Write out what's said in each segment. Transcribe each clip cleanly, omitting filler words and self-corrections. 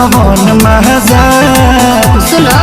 कौन महजा सुनो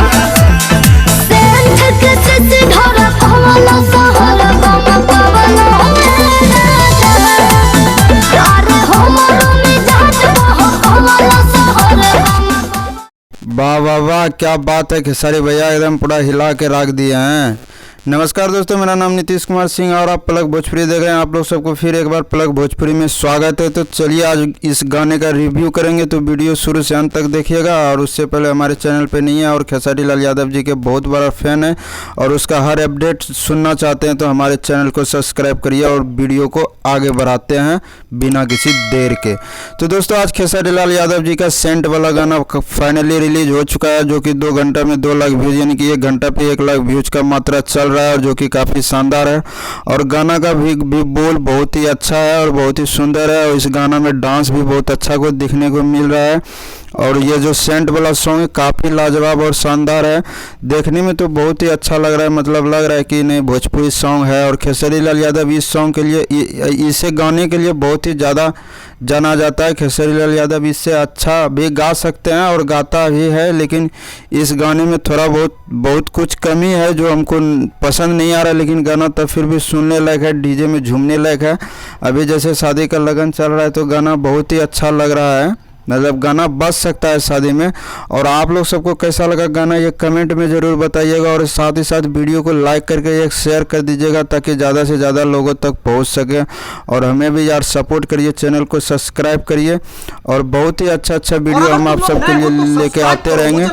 वाह वाह वाह, क्या बात है खेसारी भैया, एकदम पूरा हिला के रख दिए हैं। नमस्कार दोस्तों, मेरा नाम नीतीश कुमार सिंह और आप प्लग भोजपुरी देख रहे हैं। आप लोग सबको फिर एक बार प्लग भोजपुरी में स्वागत है। तो चलिए आज इस गाने का रिव्यू करेंगे, तो वीडियो शुरू से अंत तक देखिएगा। और उससे पहले हमारे चैनल पे नहीं है और खेसारी लाल यादव जी के बहुत बड़ा फैन है और उसका हर अपडेट सुनना चाहते हैं तो हमारे चैनल को सब्सक्राइब करिए और वीडियो को आगे बढ़ाते हैं बिना किसी देर के। तो दोस्तों आज खेसारी लाल यादव जी का सेंट वाला गाना फाइनली रिलीज हो चुका है, जो कि 2 घंटा में 2 लाख व्यूज, यानी कि 1 घंटा पे 1 लाख व्यूज का मात्रा चल रहा है और जो कि काफ़ी शानदार है। और गाना का भी बोल बहुत ही अच्छा है और बहुत ही सुंदर है और इस गाना में डांस भी बहुत अच्छा को दिखने को मिल रहा है। और ये जो सेंट वाला सॉन्ग है काफ़ी लाजवाब और शानदार है, देखने में तो बहुत ही अच्छा लग रहा है। मतलब लग रहा है कि नहीं भोजपुरी सॉन्ग है। और खेसारी लाल यादव इस सॉन्ग के लिए, इसे गाने के लिए बहुत ही ज़्यादा जाना जाता है। खेसारी लाल यादव इससे अच्छा भी गा सकते हैं और गाता भी है, लेकिन इस गाने में थोड़ा बहुत कुछ कमी है जो हमको पसंद नहीं आ रहा है। लेकिन गाना तब फिर भी सुनने लायक है, डीजे में झूमने लायक है। अभी जैसे शादी का लगन चल रहा है तो गाना बहुत ही अच्छा लग रहा है, मतलब गाना बज सकता है शादी में। और आप लोग सबको कैसा लगा गाना ये कमेंट में ज़रूर बताइएगा और साथ ही साथ वीडियो को लाइक करके एक शेयर कर दीजिएगा ताकि ज़्यादा से ज़्यादा लोगों तक पहुंच सके। और हमें भी यार सपोर्ट करिए, चैनल को सब्सक्राइब करिए और बहुत ही अच्छा वीडियो हम आप सबके लिए लेके आते रहेंगे।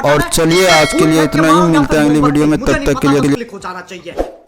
और चलिए आज के लिए इतना ही, मिलते हैं अगली वीडियो में, तब तक के लिए